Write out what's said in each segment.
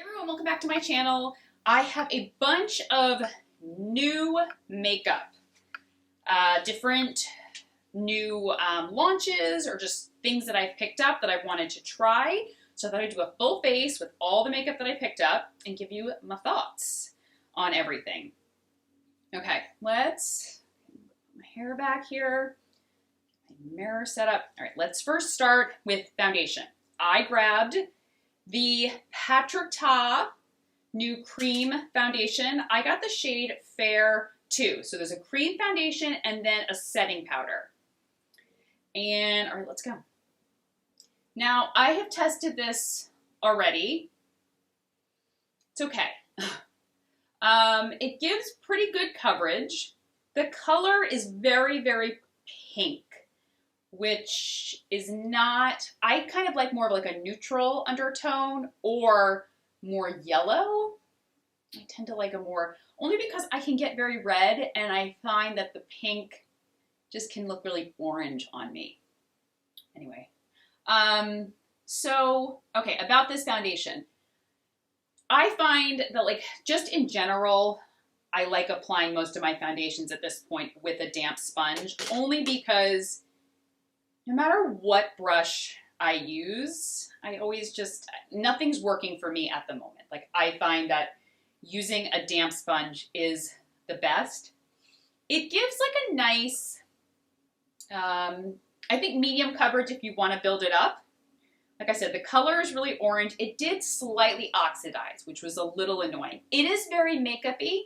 Everyone, welcome back to my channel. I have a bunch of new makeup, different new launches or just things that I've picked up that I wanted to try. So I thought I'd do a full face with all the makeup that I picked up and give you my thoughts on everything. Okay, let's put my hair back here, my mirror set up. All right, let's first start with foundation. I grabbed the Patrick Ta new cream foundation. I got the shade Fair 2. So there's a cream foundation and then a setting powder. And all right, let's go. Now, I have tested this already. It's okay. It gives pretty good coverage. The color is very, very pink, which is not, I kind of like more of like a neutral undertone or more yellow. I tend to like a more, only because I can get very red and I find that the pink just can look really orange on me. Anyway, okay, about this foundation. I find that like, just in general, I like applying most of my foundations at this point with a damp sponge, only because no matter what brush I use, I always just, nothing's working for me at the moment. Like I find that using a damp sponge is the best. It gives like a nice, I think medium coverage if you want to build it up. Like I said, the color is really orange. It did slightly oxidize, which was a little annoying. It is very makeup-y.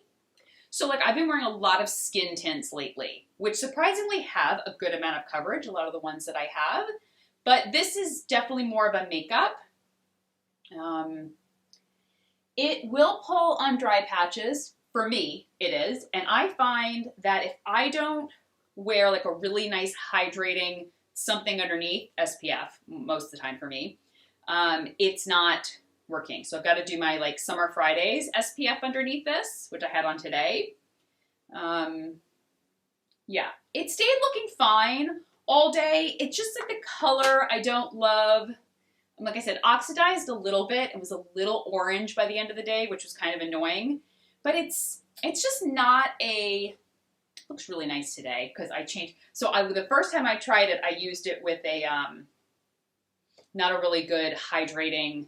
So like I've been wearing a lot of skin tints lately, which surprisingly have a good amount of coverage, a lot of the ones that I have. But this is definitely more of a makeup. It will pull on dry patches. For me, it is. And I find that if I don't wear like a really nice hydrating something underneath, SPF, most of the time for me, it's not working. So I've got to do my like Summer Fridays SPF underneath this, which I had on today. Yeah, it stayed looking fine all day. It's just like the color I don't love. Like I said, oxidized a little bit. It was a little orange by the end of the day, which was kind of annoying. But it's just not a, looks really nice today because I changed. So the first time I tried it, I used it with a, not a really good hydrating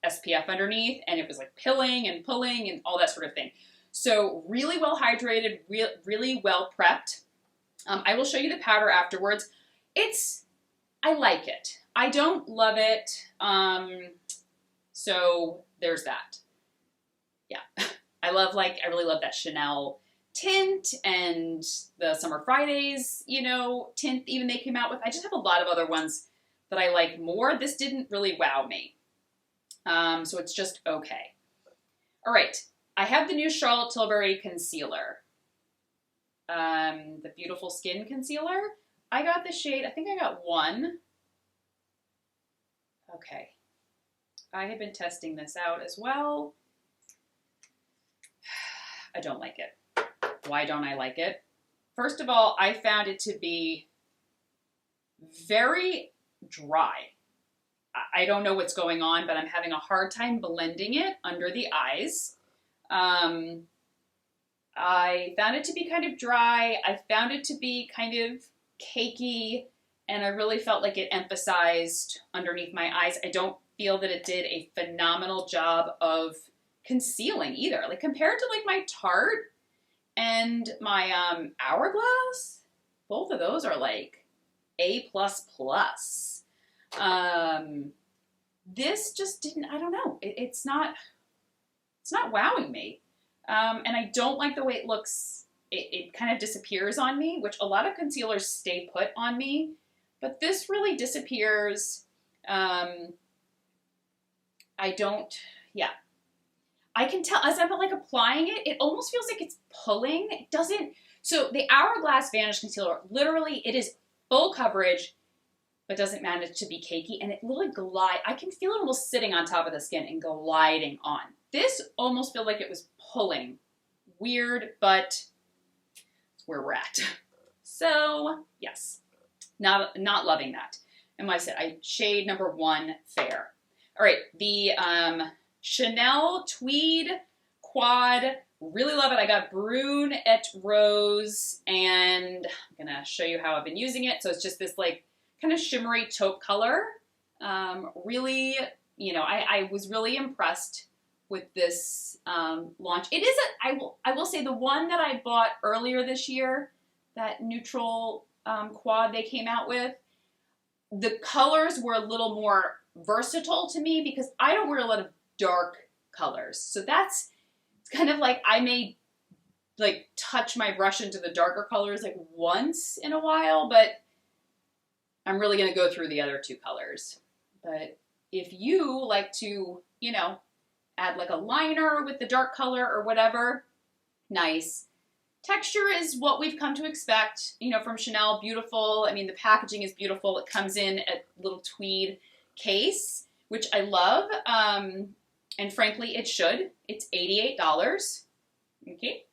SPF underneath, and it was like pilling and pulling and all that sort of thing. So really well hydrated, really well prepped. I will show you the powder afterwards. I like it. I don't love it. So there's that. Yeah. I really love that Chanel tint and the Summer Fridays, tint even they came out with. I just have a lot of other ones that I like more. This didn't really wow me. So it's just okay. All right. I have the new Charlotte Tilbury concealer. The Beautiful Skin Concealer. I got the shade, I think I got one. Okay. I have been testing this out as well. I don't like it. Why don't I like it? First of all, I found it to be very dry. I don't know what's going on, but I'm having a hard time blending it under the eyes. I found it to be kind of dry. I found it to be kind of cakey, and I really felt like it emphasized underneath my eyes. I don't feel that it did a phenomenal job of concealing either. Like compared to like my Tarte and my Hourglass, both of those are like A++. This just didn't, I don't know. It's not wowing me. And I don't like the way it looks. It kind of disappears on me, which a lot of concealers stay put on me, but this really disappears. I can tell as I'm like applying it, it almost feels like it's pulling. It doesn't. So the Hourglass Vanish Concealer, literally it is full coverage, but doesn't manage to be cakey, and it literally I can feel it almost sitting on top of the skin and gliding on. This almost felt like it was pulling. Weird, but it's where we're at. So, yes, not loving that. And like I said, shade number 1, Fair. All right, the Chanel Tweed Quad. Really love it. I got Brune et Rose, and I'm gonna show you how I've been using it. So it's just this like kind of shimmery taupe color. Really, you know, I was really impressed with this launch. It is I will say the one that I bought earlier this year, that neutral quad they came out with, the colors were a little more versatile to me because I don't wear a lot of dark colors. So that's, it's kind of like I may like touch my brush into the darker colors like once in a while, but I'm really going to go through the other two colors. But if you like to, you know, add like a liner with the dark color or whatever, nice. Texture is what we've come to expect, you know, from Chanel. Beautiful. I mean, the packaging is beautiful. It comes in a little tweed case, which I love. And frankly, it should. It's $88. Okay.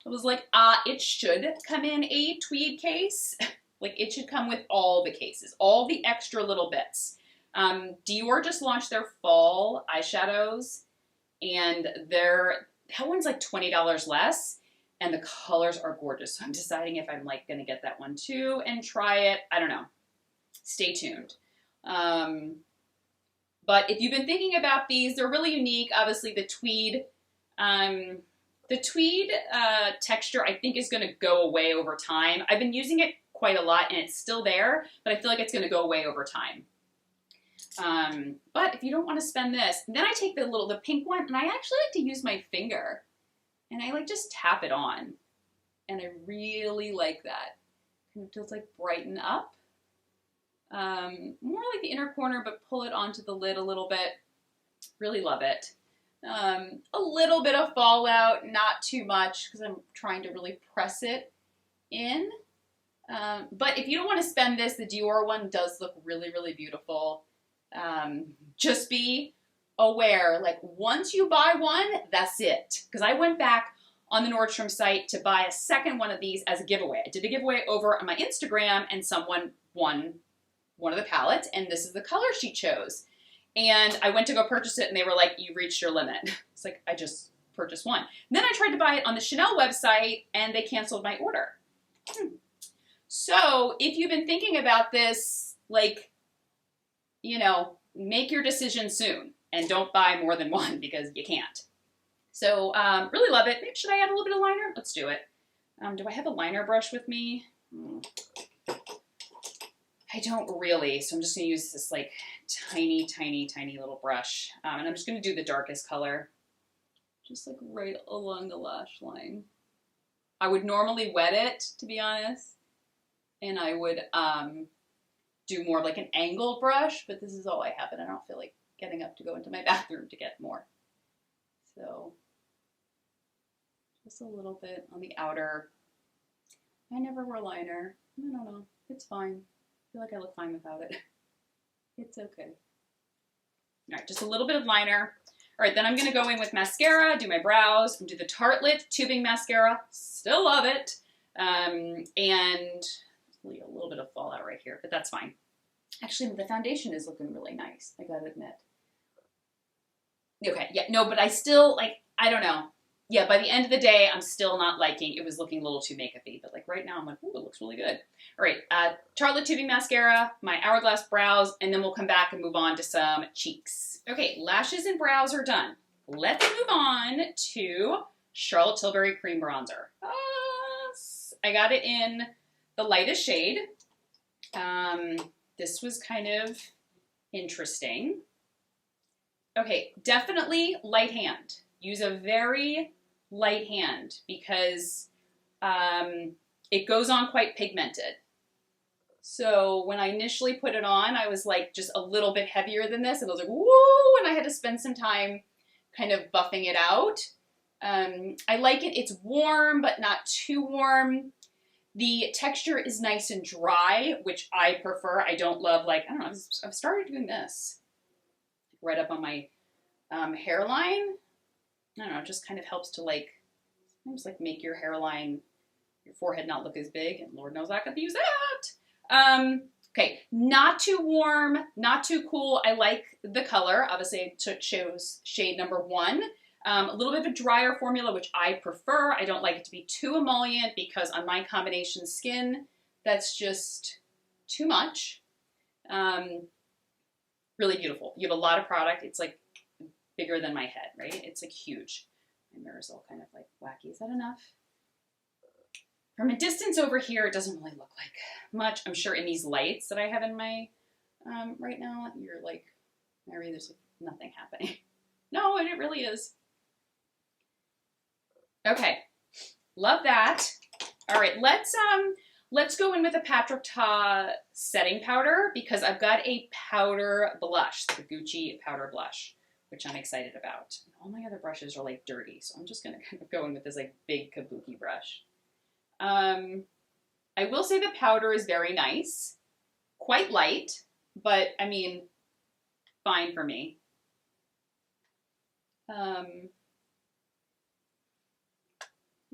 I was like, it should come in a tweed case. Like, it should come with all the cases, all the extra little bits. Dior just launched their fall eyeshadows, and that one's like $20 less, and the colors are gorgeous. So I'm deciding if I'm like going to get that one too and try it. I don't know. Stay tuned. But if you've been thinking about these, they're really unique. Obviously, the tweed texture, I think, is going to go away over time. I've been using it quite a lot, and it's still there, but I feel like it's going to go away over time. But if you don't want to spend this, then I take the pink one, and I actually like to use my finger, and I like just tap it on, and I really like that. Kind of feels like brighten up. More like the inner corner, but pull it onto the lid a little bit. Really love it. A little bit of fallout, not too much, because I'm trying to really press it in. But if you don't want to spend this, the Dior one does look really, really beautiful. Just be aware, like once you buy one, that's it. Because I went back on the Nordstrom site to buy a second one of these as a giveaway. I did a giveaway over on my Instagram, and someone won one of the palettes, and this is the color she chose. And I went to go purchase it, and they were like, you reached your limit. It's like, I just purchased one. Then I tried to buy it on the Chanel website, and they canceled my order. So if you've been thinking about this, like, you know, make your decision soon, and don't buy more than one because you can't. So really love it. Should I add a little bit of liner? Let's do it. Do I have a liner brush with me? I don't really, so I'm just going to use this like tiny, tiny, tiny little brush. And I'm just going to do the darkest color, just like right along the lash line. I would normally wet it, to be honest, and I would do more like an angled brush, but this is all I have, and I don't feel like getting up to go into my bathroom to get more. So just a little bit on the outer. I never wear liner. No, it's fine. I feel like I look fine without it. It's okay. All right, just a little bit of liner. All right, then I'm going to go in with mascara, do my brows, and do the Tartelette tubing mascara. Still love it. And a little bit of fallout right here, but that's fine. Actually, the foundation is looking really nice, I gotta admit. Okay, yeah, no, but I still, like, I don't know. Yeah, by the end of the day, I'm still not liking, it was looking a little too makeup-y, but like right now, I'm like, ooh, it looks really good. All right, Tartelette tubing mascara, my Hourglass brows, and then we'll come back and move on to some cheeks. Okay, lashes and brows are done. Let's move on to Charlotte Tilbury Cream Bronzer. I got it in the lightest shade. This was kind of interesting. Okay, definitely light hand. Use a very light hand because it goes on quite pigmented. So when I initially put it on, I was like just a little bit heavier than this, and I was like, whoa, and I had to spend some time kind of buffing it out. I like it. It's warm, but not too warm. The texture is nice and dry, which I prefer. I don't love, like, I don't know, I've started doing this right up on my hairline. I don't know, it just kind of helps to like, sometimes like make your hairline, your forehead not look as big, and Lord knows I could use that. Okay, not too warm, not too cool. I like the color. Obviously, it shows shade number 1. A little bit of a drier formula, which I prefer. I don't like it to be too emollient because on my combination skin, that's just too much. Really beautiful. You have a lot of product. It's like bigger than my head, right? It's like huge. My mirror's all kind of like wacky. Is that enough? From a distance over here, it doesn't really look like much. I'm sure in these lights that I have in my, right now, you're like, Mary, there's like nothing happening. No, and it really is. Okay, love that. All right, let's go in with a Patrick Ta setting powder because I've got a powder blush, the Gucci powder blush, which I'm excited about. All my other brushes are like dirty, so I'm just gonna kind of go in with this like big kabuki brush. I will say the powder is very nice, quite light, but I mean, fine for me.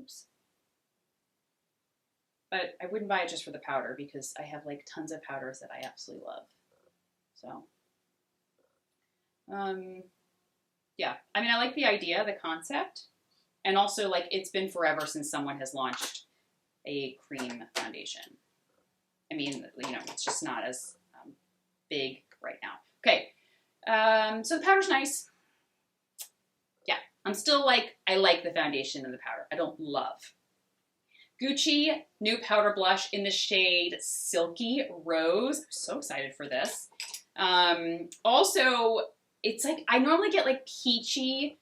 Oops. But I wouldn't buy it just for the powder because I have like tons of powders that I absolutely love. So, yeah, I mean, I like the idea, the concept, and also like it's been forever since someone has launched a cream foundation. I mean, you know, it's just not as big right now. Okay, so the powder's nice. Yeah, I'm still like, I like the foundation and the powder. I don't love. Gucci new powder blush in the shade Silky Rose. I'm so excited for this. Also, it's like, I normally get like peachy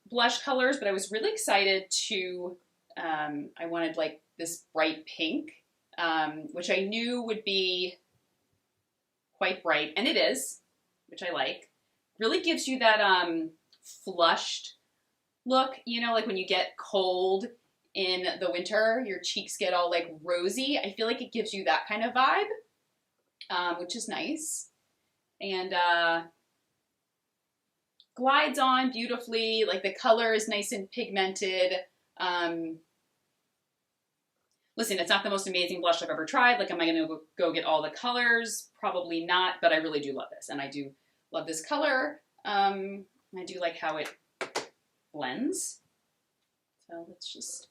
blush colors, but I was really excited to, I wanted like this bright pink, which I knew would be quite bright, and it is, which I like. Really gives you that flushed look, you know, like when you get cold in the winter, your cheeks get all like rosy. I feel like it gives you that kind of vibe, which is nice. And glides on beautifully, like the color is nice and pigmented. Listen, it's not the most amazing blush I've ever tried. Like, am I gonna go get all the colors? Probably not, but I really do love this. And I do love this color. I do like how it blends. So let's just,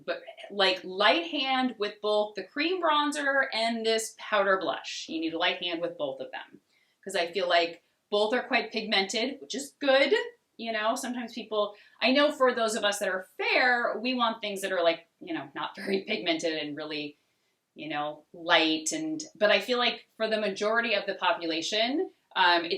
but like light hand with both the cream bronzer and this powder blush. You need a light hand with both of them. Because I feel like both are quite pigmented, which is good. You know, sometimes people, I know for those of us that are fair, we want things that are like, you know, not very pigmented and really, you know, light. But I feel like for the majority of the population, I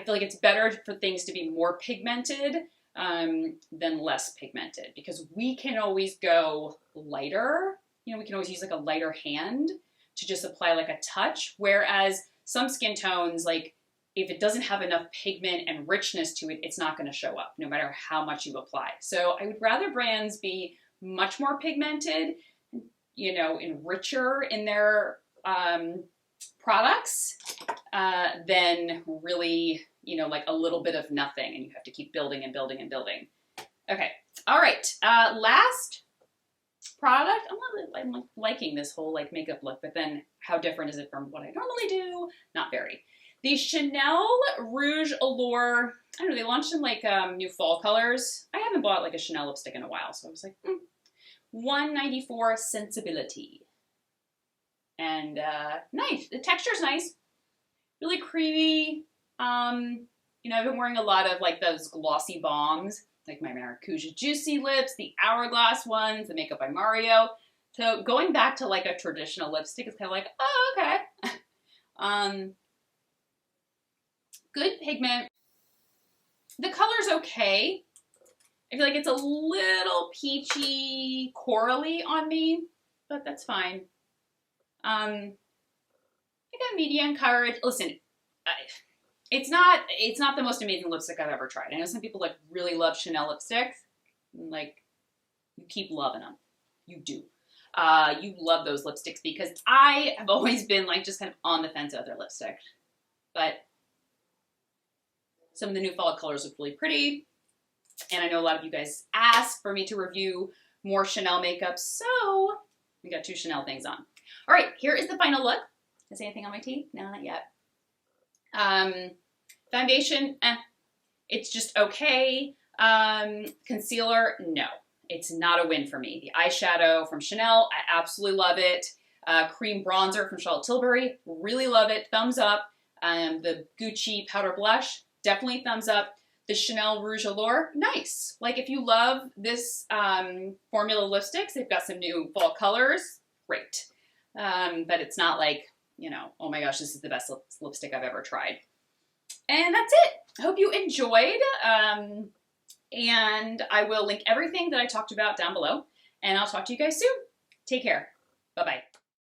feel like it's better for things to be more pigmented than less pigmented, because we can always go lighter. You know, we can always use like a lighter hand to just apply like a touch. Whereas some skin tones, like, if it doesn't have enough pigment and richness to it, it's not going to show up no matter how much you apply. So I would rather brands be much more pigmented, you know, and richer in their products than really, you know, like a little bit of nothing and you have to keep building and building and building. Okay. All right. Last product. I'm liking this whole like makeup look, but then how different is it from what I normally do? Not very. The Chanel Rouge Allure, I don't know, they launched some like new fall colors. I haven't bought like a Chanel lipstick in a while, so I was like, $194 Sensibility. And nice, the texture's nice, really creamy. You know, I've been wearing a lot of like those glossy bombs, like my Maracuja Juicy Lips, the Hourglass ones, the Makeup by Mario. So going back to like a traditional lipstick is kind of like, oh, okay. Good pigment. The color's okay. I feel like it's a little peachy, corally on me, but that's fine. I got medium coverage. Listen, it's not the most amazing lipstick I've ever tried. I know some people like really love Chanel lipsticks. Like, you keep loving them. You do. You love those lipsticks, because I have always been like just kind of on the fence about their lipstick. But some of the new fall colors look really pretty. And I know a lot of you guys asked for me to review more Chanel makeup, so we got 2 Chanel things on. All right, here is the final look. Is there anything on my teeth? No, not yet. Foundation, it's just okay. Concealer, no. It's not a win for me. The eyeshadow from Chanel, I absolutely love it. Cream bronzer from Charlotte Tilbury, really love it. Thumbs up. The Gucci powder blush, definitely thumbs up. The Chanel Rouge Allure, nice. Like if you love this formula lipsticks, they've got some new fall colors, great. But it's not like, you know, oh my gosh, this is the best lipstick I've ever tried. And that's it. I hope you enjoyed. And I will link everything that I talked about down below. And I'll talk to you guys soon. Take care. Bye-bye.